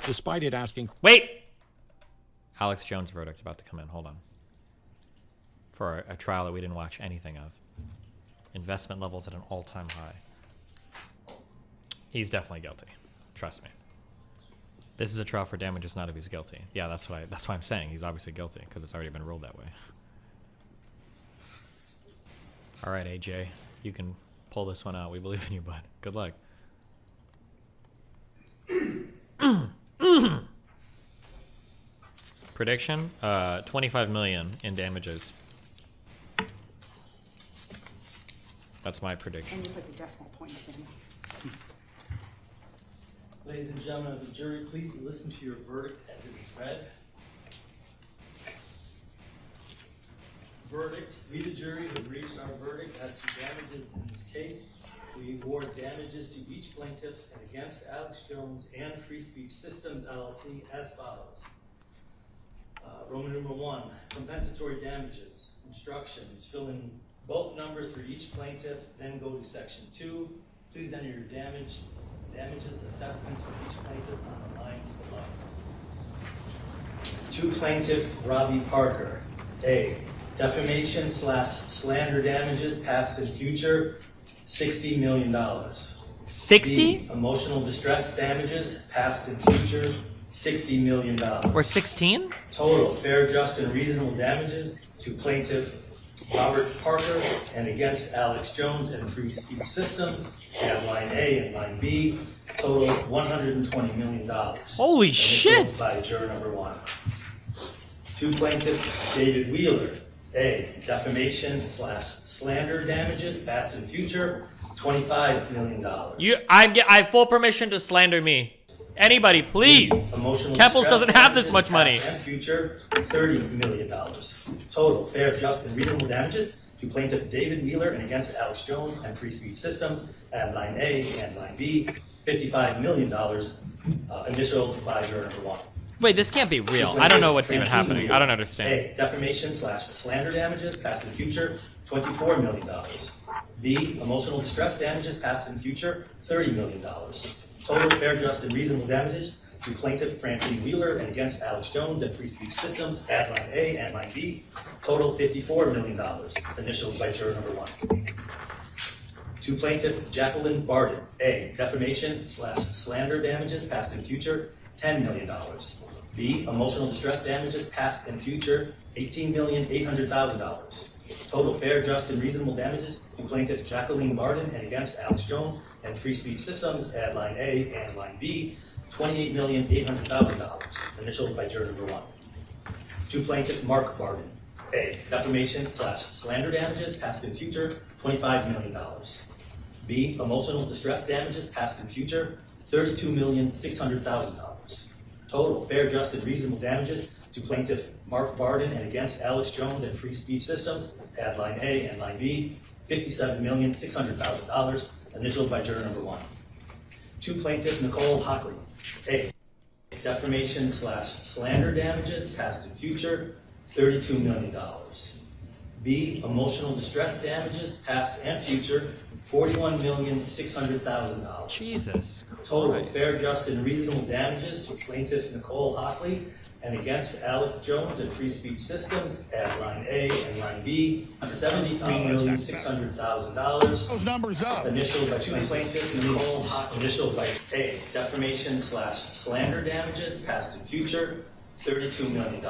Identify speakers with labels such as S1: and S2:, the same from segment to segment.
S1: despite it asking...
S2: Wait! Alex Jones' verdict about to come in. Hold on. For a trial that we didn't watch anything of. Investment levels at an all-time high. He's definitely guilty. Trust me. This is a trial for damages, not if he's guilty. Yeah, that's why I'm saying he's obviously guilty, because it's already been ruled that way. All right, AJ, you can pull this one out. We believe in you, bud. Good luck. Prediction: 25 million in damages. That's my prediction.
S3: And you put the decimal points in.
S4: Ladies and gentlemen of the jury, please listen to your verdict as it is read. Verdict: we, the jury, have reached our verdict as to damages in this case. We award damages to each plaintiff and against Alex Jones and Free Speech Systems, LLC, as follows. Roman numeral 1, compensatory damages. Instructions: fill in both numbers for each plaintiff, then go to section 2. Please enter your damages assessments for each plaintiff on the lines below. To Plaintiff Robbie Parker. A, defamation / slander damages past and future, $60 million.
S2: 60?
S4: B, emotional distress damages past and future, $60 million.
S2: Or 16?
S4: Total fair, just, and reasonable damages to Plaintiff Robert Parker and against Alex Jones and Free Speech Systems at line A and line B, total $120 million.
S2: Holy shit!
S4: By juror number 1. To Plaintiff David Wheeler. A, defamation / slander damages past and future, $25 million.
S2: I have full permission to slander me. Anybody, please. Keffels doesn't have this much money.
S4: And future, $30 million. Total fair, just, and reasonable damages to Plaintiff David Wheeler and against Alex Jones and Free Speech Systems at line A and line B, $55 million, initialed by juror number 1.
S2: Wait, this can't be real. I don't know what's even happening. I don't understand.
S4: A, defamation / slander damages past and future, $24 million. B, emotional distress damages past and future, $30 million. Total fair, just, and reasonable damages to Plaintiff Francine Wheeler and against Alex Jones and Free Speech Systems at line A and line B, total $54 million, initialed by juror number 1. To Plaintiff Jacqueline Barden. A, defamation / slander damages past and future, $10 million. B, emotional distress damages past and future, $18,800,000. Total fair, just, and reasonable damages to Plaintiff Jacqueline Barden and against Alex Jones and Free Speech Systems at line A and line B, $28,800,000, initialed by juror number 1. To Plaintiff Mark Barden. A, defamation / slander damages past and future, $25 million. B, emotional distress damages past and future, $32,600,000. Total fair, just, and reasonable damages to Plaintiff Mark Barden and against Alex Jones and Free Speech Systems at line A and line B, $57,600,000, initialed by juror number 1. To Plaintiff Nicole Hockley. A, defamation / slander damages past and future, $32 million. B, emotional distress damages past and future, $41,600,000.
S2: Jesus
S4: Total
S2: Christ.
S4: fair, just, and reasonable damages to Plaintiff Nicole Hockley and against Alex Jones and Free Speech Systems at line A and line B, $73,600,000.
S1: Those numbers up.
S4: Initialed by Plaintiff Nicole Hockley. Initialed by A, defamation / slander damages past and future, $32 million.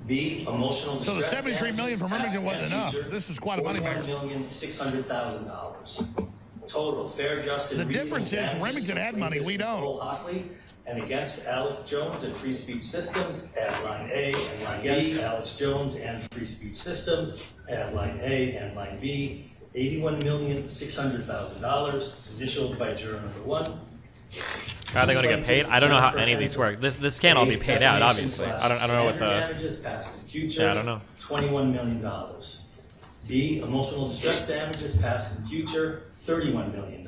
S4: B, emotional distress.
S1: So the $73 million from Remington wasn't enough. This is quite a money maker.
S4: $41,600,000. Total fair, just, and
S1: The difference is Remington had money, we don't.
S4: Nicole Hockley and against Alex Jones and Free Speech Systems at line A and line B, Alex Jones and Free Speech Systems at line A and line B, $81,600,000, initialed by juror number 1.
S2: Are they going to get paid? I don't know how any of these work. This can't all be paid out, obviously. I don't know what the.
S4: Damages past and future.
S2: Yeah, I don't know.
S4: $21 million. B, emotional distress damages past and future, $31 million.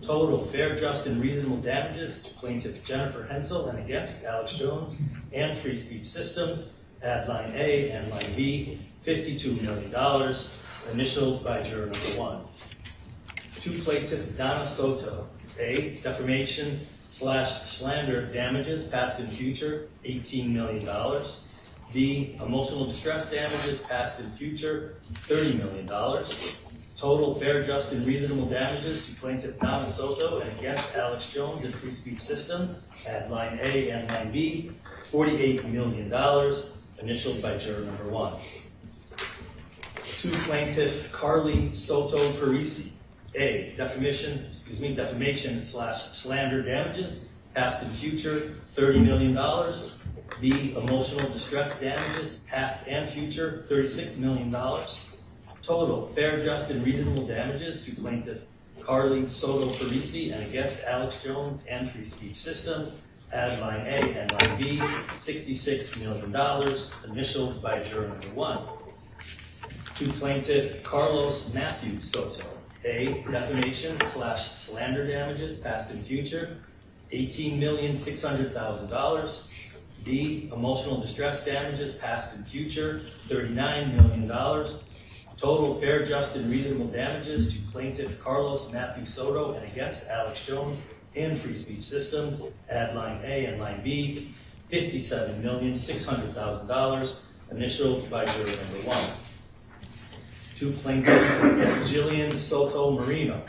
S4: Total fair, just, and reasonable damages to Plaintiff Jennifer Hensel and against Alex Jones and Free Speech Systems at line A and line B, $52 million, initialed by juror number 1. To Plaintiff Donna Soto. A, defamation / slander damages, past and future, $18 million. B, emotional distress damages, past and future, $30 million. Total fair, just, and reasonable damages to plaintiff Donna Soto and against Alex Jones and Free Speech Systems at line A and line B, $48 million, initialed by juror number 1. To plaintiff Carly Soto Parisi, A, defamation / slander damages, past and future, $30 million. B, emotional distress damages, past and future, $36 million. Total fair, just, and reasonable damages to plaintiff Carly Soto Parisi and against Alex Jones and Free Speech Systems at line A and line B, $66 million, initialed by juror number 1. To plaintiff Carlos Matthew Soto, A, defamation / slander damages, past and future, $18,600,000. B, emotional distress damages, past and future, $39 million. Total fair, just, and reasonable damages to plaintiff Carlos Matthew Soto and against Alex Jones and Free Speech Systems at line A and line B, $57,600,000, initialed by juror number 1. To plaintiff Jillian Soto Marino,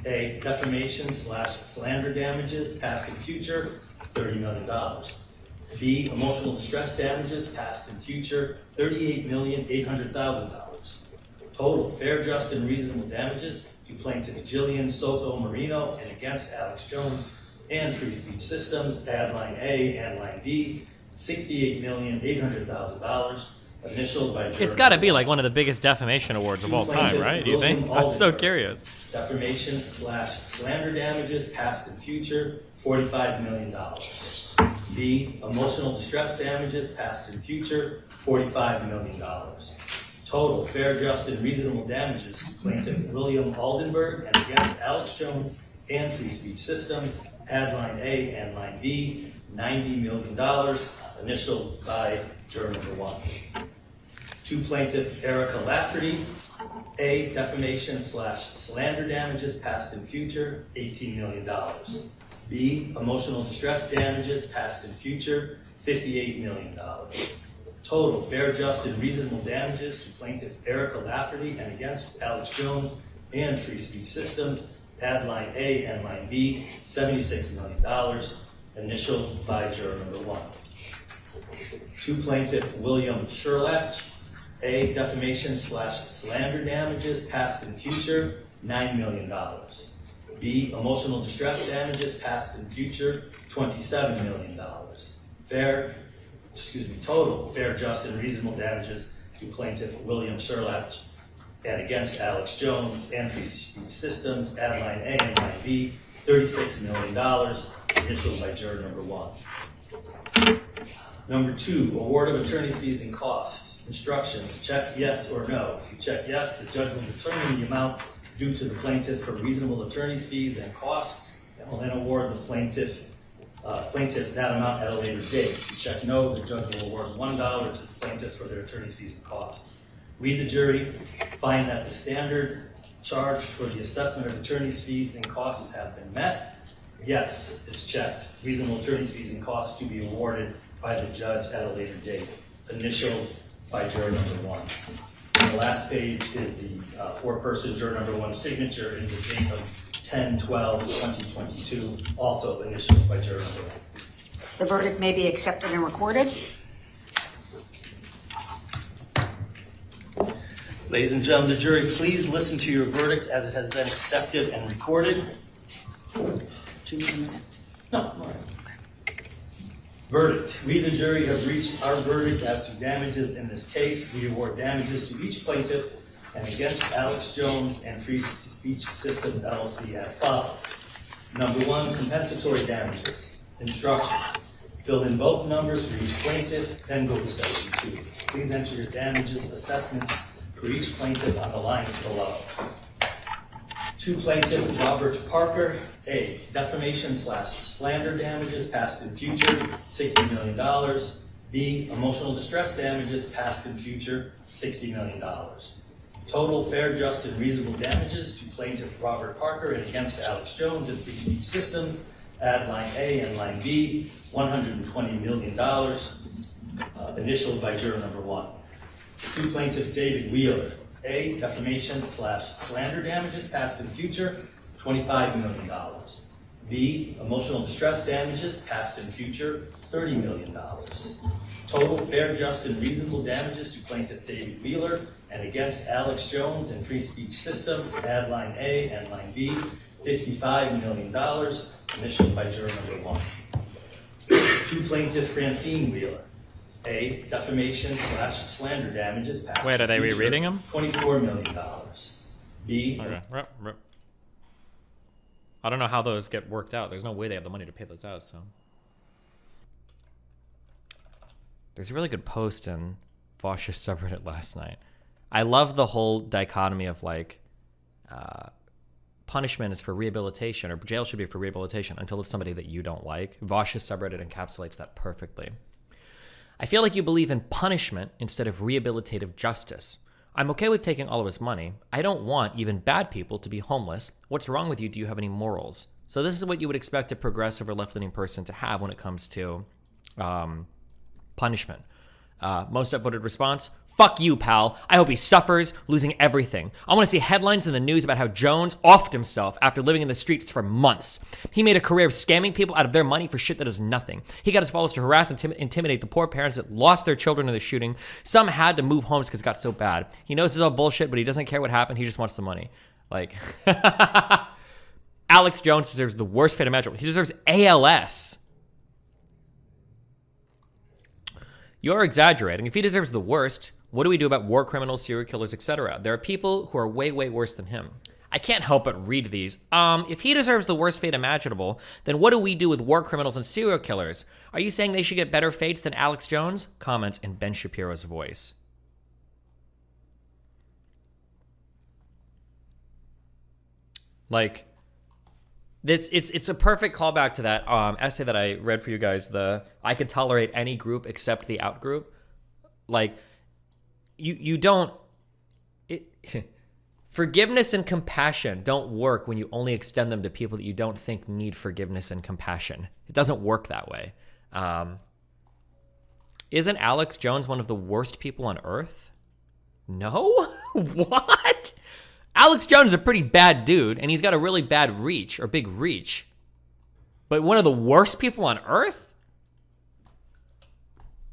S4: A, defamation / slander damages, past and future, $30 million. B, emotional distress damages, past and future, $38,800,000. Total fair, just, and reasonable damages to plaintiff Jillian Soto Marino and against Alex Jones and Free Speech Systems at line A and line B, $68,800,000, initialed by juror.
S2: It's got to be like one of the biggest defamation awards of all time, right? Do you think? I'm so curious.
S4: Defamation / slander damages, past and future, $45 million. B, emotional distress damages, past and future, $45 million. Total fair, just, and reasonable damages to plaintiff William Aldenberg and against Alex Jones and Free Speech Systems at line A and line B, $90 million, initialed by juror number 1. To plaintiff Erica Lafferty, A, defamation / slander damages, past and future, $18 million. B, emotional distress damages, past and future, $58 million. Total fair, just, and reasonable damages to plaintiff Erica Lafferty and against Alex Jones and Free Speech Systems at line A and line B, $76 million, initialed by juror number 1. To plaintiff William Sherlach, A, defamation / slander damages, past and future, $9 million. B, emotional distress damages, past and future, $27 million. Total fair, just, and reasonable damages to plaintiff William Sherlach and against Alex Jones and Free Speech Systems at line A and line B, $36 million, initialed by juror number 1. Number 2, award of attorney's fees and costs. Instructions, check yes or no. If you check yes, the judge will determine the amount due to the plaintiffs for reasonable attorney's fees and costs, and will then award the plaintiffs that amount at a later date. If you check no, the judge will award $1 to the plaintiffs for their attorney's fees and costs. We, the jury, find that the standard charge for the assessment of attorney's fees and costs have been met. Yes, it's checked. Reasonable attorney's fees and costs to be awarded by the judge at a later date. Initialed by juror number 1. And the last page is the four-person juror number 1 signature in the date of 10/12/2022, also initialed by juror number 1.
S3: The verdict may be accepted and recorded.
S4: Ladies and gentlemen of the jury, please listen to your verdict as it has been accepted and recorded.
S3: Do you need a minute?
S4: No, all right. Verdict. We, the jury, have reached our verdict as to damages in this case. We award damages to each plaintiff and against Alex Jones and Free Speech Systems, LLC as follows. Number 1, compensatory damages. Instructions. Fill in both numbers for each plaintiff, then go to section 2. Please enter your damages assessments for each plaintiff on the lines below. To plaintiff Robert Parker, A, defamation / slander damages, past and future, $60 million. B, emotional distress damages, past and future, $60 million. Total fair, just, and reasonable damages to plaintiff Robert Parker and against Alex Jones and Free Speech Systems add line A and line B, $120 million, initialed by juror number 1. To plaintiff David Wheeler, A, defamation/slander damages past and future, $25 million. B, emotional distress damages past and future, $30 million. Total fair, just, and reasonable damages to plaintiff David Wheeler and against Alex Jones and Free Speech Systems, add line A and line B, $55 million, initialed by juror number 1. To plaintiff Francine Wheeler, A, defamation/slander damages past
S2: Wait, are they
S4: and future,
S2: rereading them?
S4: $24 million. B,
S2: Okay. I don't know how those get worked out. There's no way they have the money to pay those out, so. There's a really good post in Vaush's subreddit last night. I love the whole dichotomy of like, punishment is for rehabilitation, or jail should be for rehabilitation until it's somebody that you don't like. Vaush's subreddit encapsulates that perfectly. I feel like you believe in punishment instead of rehabilitative justice. I'm okay with taking all of his money. I don't want even bad people to be homeless. What's wrong with you? Do you have any morals? So this is what you would expect a progressive or left-leaning person to have when it comes to punishment. Most upvoted response, fuck you, pal. I hope he suffers, losing everything. I want to see headlines in the news about how Jones offed himself after living in the streets for months. He made a career of scamming people out of their money for shit that is nothing. He got his followers to harass and intimidate the poor parents that lost their children in the shooting. Some had to move homes because it got so bad. He knows this is all bullshit, but he doesn't care what happened. He just wants the money. Like, Alex Jones deserves the worst fate imaginable. He deserves ALS. You're exaggerating. If he deserves the worst, what do we do about war criminals, serial killers, etc.? There are people who are way, way worse than him. I can't help but read these. If he deserves the worst fate imaginable, then what do we do with war criminals and serial killers? Are you saying they should get better fates than Alex Jones? Comments in Ben Shapiro's voice. Like, it's a perfect callback to that essay that I read for you guys. I can tolerate any group except the out group. Like, you don't. Forgiveness and compassion don't work when you only extend them to people that you don't think need forgiveness and compassion. It doesn't work that way. Isn't Alex Jones one of the worst people on earth? No? What? Alex Jones is a pretty bad dude, and he's got a really bad reach, or big reach. But one of the worst people on earth?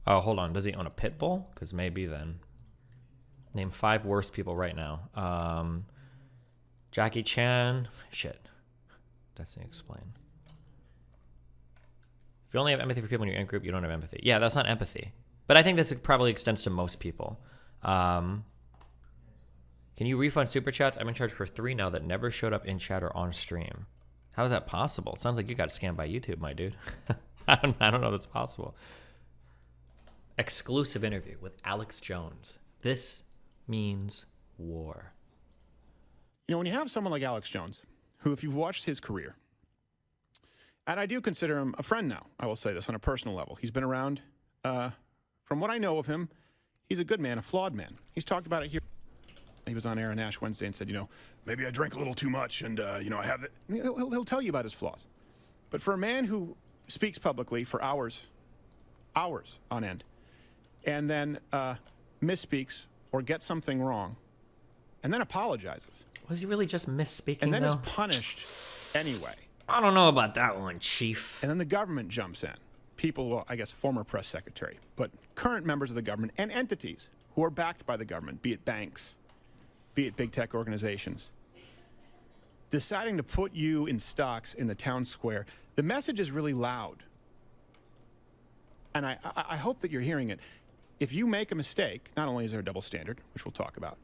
S2: Oh, hold on. Does he own a pit bull? Because maybe then. Name 5 worst people right now. Jackie Chan. Shit. Doesn't explain. If you only have empathy for people in your in-group, you don't have empathy. Yeah, that's not empathy. But I think this probably extends to most people. Can you refund super chats? I've been charged for 3 now that never showed up in chat or on stream. How is that possible? It sounds like you got scammed by YouTube, my dude. I don't know if that's possible. Exclusive interview with Alex Jones. This means war.
S5: You know, when you have someone like Alex Jones, who, if you've watched his career, and I do consider him a friend now, I will say this on a personal level. He's been around, from what I know of him, he's a good man, a flawed man. He's talked about it here. He was on Air on Ash Wednesday and said, you know, maybe I drank a little too much and, you know, I have it. He'll tell you about his flaws. But for a man who speaks publicly for hours on end, and then misspeaks or gets something wrong, and then apologizes.
S2: Was he really just misspeaking,
S5: and then
S2: though?
S5: is punished anyway.
S2: I don't know about that one, Chief.
S5: And then the government jumps in. People, well, I guess former press secretary, but current members of the government and entities who are backed by the government, be it banks, be it big tech organizations, deciding to put you in stocks in the town square. The message is really loud. And I hope that you're hearing it. If you make a mistake, not only is there a double standard, which we'll talk about,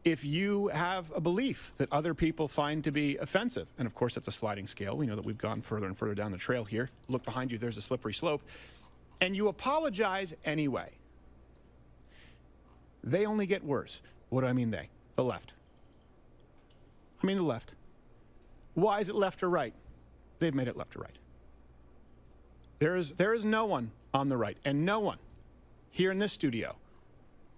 S5: if you have a belief that other people find to be offensive, and of course that's a sliding scale. We know that we've gone further and further down the trail here. Look behind you, there's a slippery slope. And you apologize anyway. They only get worse. What do I mean they? The left. I mean the left. Why is it left or right? They've made it left or right. There is no one on the right, and no one here in this studio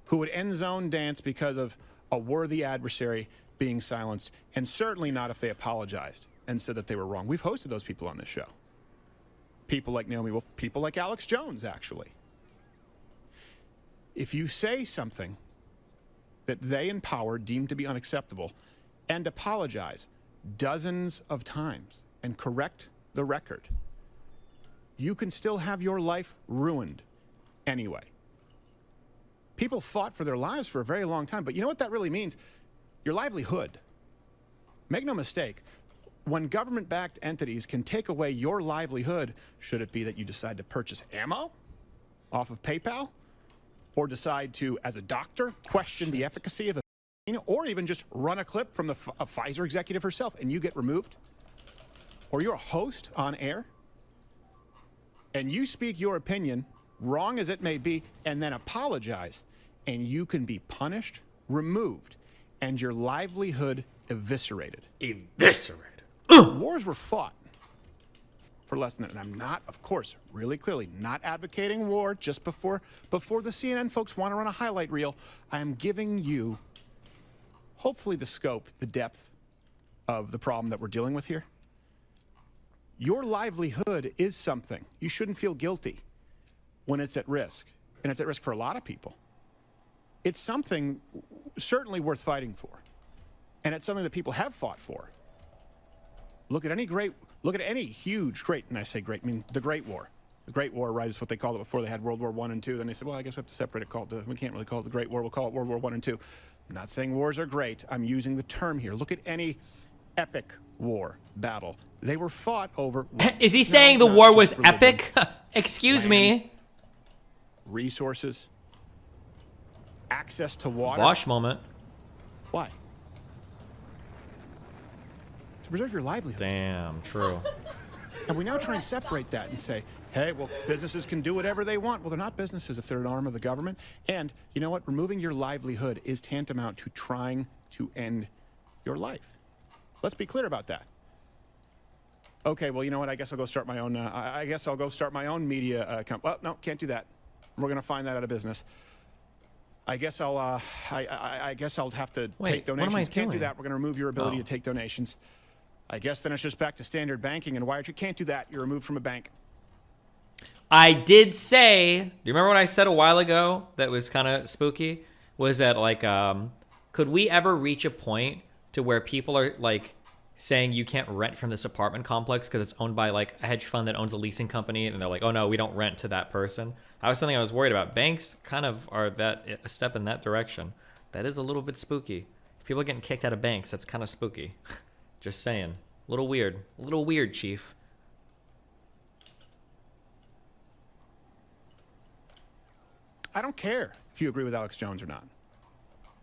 S5: who would end zone dance because of a worthy adversary being silenced, and certainly not if they apologized and said that they were wrong. We've hosted those people on this show. People like Naomi Wolf, people like Alex Jones, actually. If you say something that they in power deem to be unacceptable and apologize dozens of times and correct the record, you can still have your life ruined anyway. People fought for their lives for a very long time, but you know what that really means? Your livelihood. Make no mistake, when government-backed entities can take away your livelihood, should it be that you decide to purchase ammo off of PayPal, or decide to, as a doctor, question the efficacy of a vaccine, or even just run a clip from a Pfizer executive herself and you get removed, or you're a host on air, and you speak your opinion, wrong as it may be, and then apologize, and you can be punished, removed, and your livelihood eviscerated.
S2: Eviscerated.
S5: Wars were fought for less than that. And I'm not, of course, really clearly not advocating war just before the CNN folks want to run a highlight reel. I am giving you, hopefully, the scope, the depth of the problem that we're dealing with here. Your livelihood is something. You shouldn't feel guilty when it's at risk. And it's at risk for a lot of people. It's something certainly worth fighting for. And it's something that people have fought for. Look at any huge, great, and I say great, I mean the Great War. The Great War, right, is what they called it before they had World War I and II. Then they said, well, I guess we have to separate it. We can't really call it the Great War. We'll call it World War I and II. I'm not saying wars are great. I'm using the term here. Look at any epic war battle. They were fought over...
S2: Is he saying the war was epic? Excuse me.
S5: Resources. Access to water.
S2: Vaush moment.
S5: Why? To preserve your livelihood.
S2: Damn, true.
S5: And we now try and separate that and say, hey, well, businesses can do whatever they want. Well, they're not businesses if they're an arm of the government. And you know what? Removing your livelihood is tantamount to trying to end your life. Let's be clear about that. Okay, well, you know what? I guess I'll go start my own. I guess I'll go start my own media company. Well, no, can't do that. We're going to find that out of business. I guess I'll. I guess I'll have to take donations.
S2: What am I
S5: can't do
S2: doing?
S5: that. We're going to remove your ability to take donations. I guess then it's just back to standard banking and wired. You can't do that. You're removed from a bank.
S2: I did say, do you remember what I said a while ago that was kind of spooky? Was that like, could we ever reach a point to where people are like saying you can't rent from this apartment complex because it's owned by like a hedge fund that owns a leasing company, and they're like, oh no, we don't rent to that person. That was something I was worried about. Banks kind of are a step in that direction. That is a little bit spooky. If people are getting kicked out of banks, that's kind of spooky. Just saying. A little weird, Chief.
S5: I don't care if you agree with Alex Jones or not.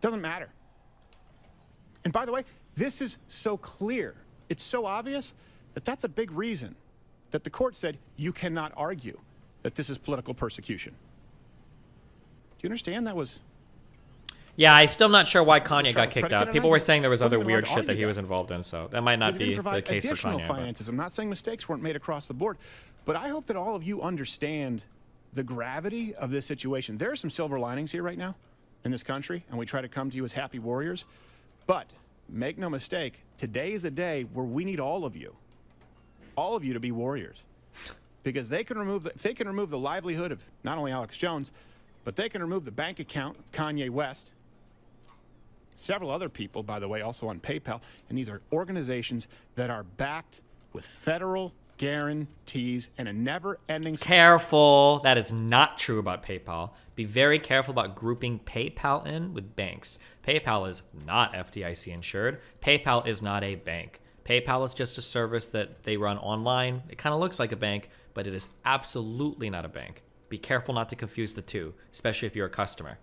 S5: Doesn't matter. And by the way, this is so clear. It's so obvious that that's a big reason that the court said you cannot argue that this is political persecution. Do you understand that was...
S2: Yeah, I'm still not sure why Kanye got kicked out.
S5: Predicated
S2: People
S5: on
S2: were
S5: that.
S2: saying there was
S5: Wasn't
S2: other
S5: even
S2: weird
S5: allowed to
S2: shit that
S5: argue
S2: he
S5: that.
S2: was involved in, so that might not
S5: Because he
S2: be
S5: didn't
S2: the
S5: provide
S2: case for
S5: additional
S2: Kanye. But.
S5: finances. I'm not saying mistakes weren't made across the board, but I hope that all of you understand the gravity of this situation. There are some silver linings here right now in this country, and we try to come to you as happy warriors. But make no mistake, today is a day where we need all of you to be warriors, because they can remove if they can remove the livelihood of not only Alex Jones, but they can remove the bank account of Kanye West. Several other people, by the way, also on PayPal, and these are organizations that are backed with federal guarantees and a never-ending...
S2: Careful. That is not true about PayPal. Be very careful about grouping PayPal in with banks. PayPal is not FDIC insured. PayPal is not a bank. PayPal is just a service that they run online. It kind of looks like a bank, but it is absolutely not a bank. Be careful not to confuse the two, especially if you're a customer.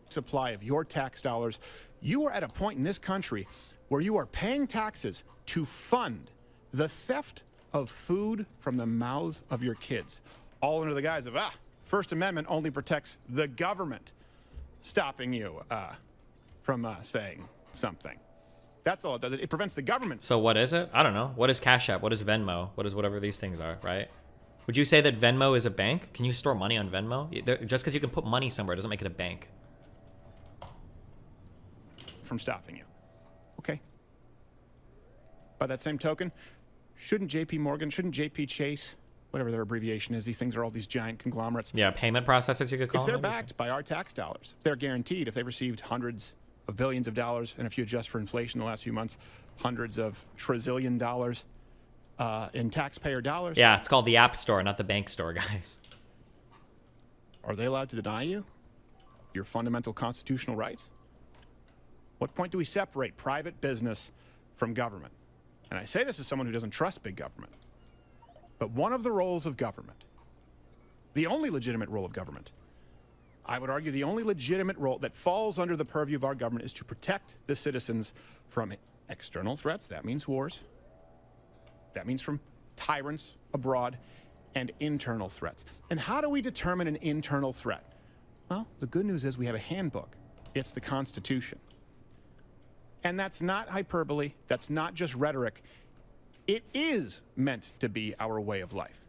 S5: Supply of your tax dollars. You are at a point in this country where you are paying taxes to fund the theft of food from the mouths of your kids, all under the guise of, First Amendment only protects the government stopping you from saying something. That's all it does. It prevents the government.
S2: So what is it? I don't know. What is Cash App? What is Venmo? What is whatever these things are, right? Would you say that Venmo is a bank? Can you store money on Venmo? Just because you can put money somewhere doesn't make it a bank.
S5: From stopping you. Okay. by that same token, shouldn't JP Morgan, shouldn't JP Chase, whatever their abbreviation is, these things are all these giant conglomerates.
S2: Yeah, payment processors you could call
S5: If they're
S2: them.
S5: backed by our tax dollars, if they're guaranteed, if they received hundreds of billions of dollars, and if you adjust for inflation in the last few months, hundreds of trillion dollars in taxpayer dollars.
S2: Yeah, it's called the App Store, not the bank store, guys.
S5: Are they allowed to deny you your fundamental constitutional rights? What point do we separate private business from government? And I say this as someone who doesn't trust big government. But one of the roles of government, the only legitimate role of government, I would argue the only legitimate role that falls under the purview of our government is to protect the citizens from external threats. That means wars. That means from tyrants abroad, and internal threats. And how do we determine an internal threat? Well, the good news is we have a handbook. It's the Constitution. And that's not hyperbole. That's not just rhetoric. It is meant to be our way of life.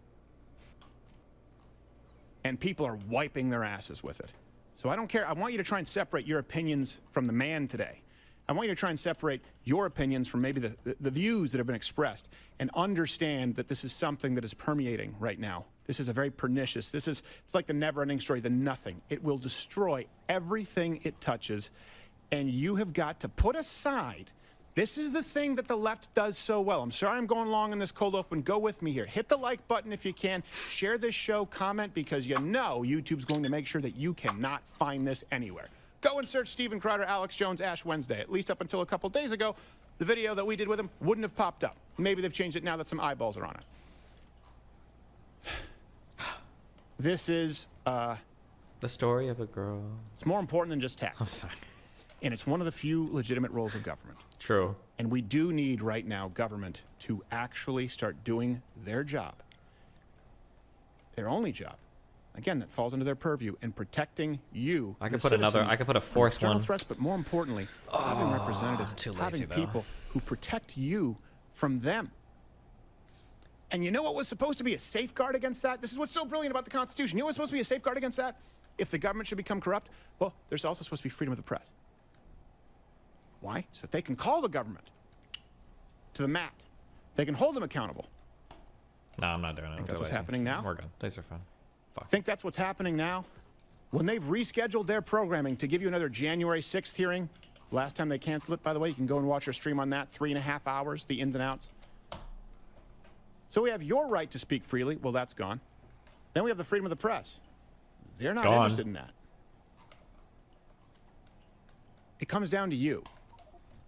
S5: And people are wiping their asses with it. So I don't care. I want you to try and separate your opinions from the man today. I want you to try and separate your opinions from maybe the views that have been expressed and understand that this is something that is permeating right now. This is a very pernicious, it's like the never-ending story, the nothing. It will destroy everything it touches, and you have got to put aside. This is the thing that the left does so well. I'm sorry I'm going long in this cold open. Go with me here. Hit the like button if you can. Share this show, comment, because you know YouTube's going to make sure that you cannot find this anywhere. Go and search Steven Crowder, Alex Jones, Ash Wednesday. At least up until a couple days ago, the video that we did with him wouldn't have popped up. Maybe they've changed it now that some eyeballs are on it. This is,
S2: The story of a girl.
S5: it's more important than just
S2: I'm
S5: taxes.
S2: sorry.
S5: And it's one of the few legitimate roles of government.
S2: True.
S5: And we do need right now government to actually start doing their job. Their only job. Again, that falls under their purview in protecting you.
S2: I could
S5: the
S2: put another.
S5: citizens,
S2: I could put a
S5: from
S2: fourth
S5: external
S2: one.
S5: threats, but more importantly, having representatives,
S2: too lazy,
S5: having
S2: though.
S5: people who protect you from them. And you know what was supposed to be a safeguard against that? This is what's so brilliant about the Constitution. You know what's supposed to be a safeguard against that? If the government should become corrupt, well, there's also supposed to be freedom of the press. Why? So that they can call the government to the mat. They can hold them accountable.
S2: No, I'm not doing it.
S5: Think that's what's happening now?
S2: We're good. These are fun. Fuck.
S5: Think that's what's happening now? When they've rescheduled their programming to give you another January 6th hearing, last time they canceled it, by the way, you can go and watch our stream on that, 3.5 hours, the ins and outs. So we have your right to speak freely. Well, that's gone. Then we have the freedom of the press. They're not
S2: Gone.
S5: interested in that. It comes down to you.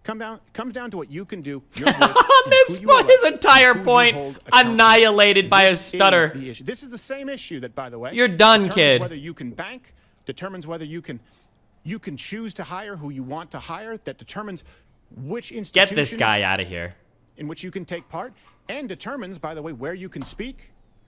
S5: It comes down to what you can do. Your voice, and who you elect,
S2: His entire
S5: who you
S2: point
S5: hold accountable.
S2: annihilated by a
S5: This is
S2: stutter.
S5: the issue. This is the same issue that, by the way,
S2: You're done,
S5: determines
S2: kid.
S5: Whether you can bank, determines whether you can choose to hire who you want to hire. That determines which institution
S2: Get this guy out of here.
S5: in which you can take part, and determines, by the way, where you can speak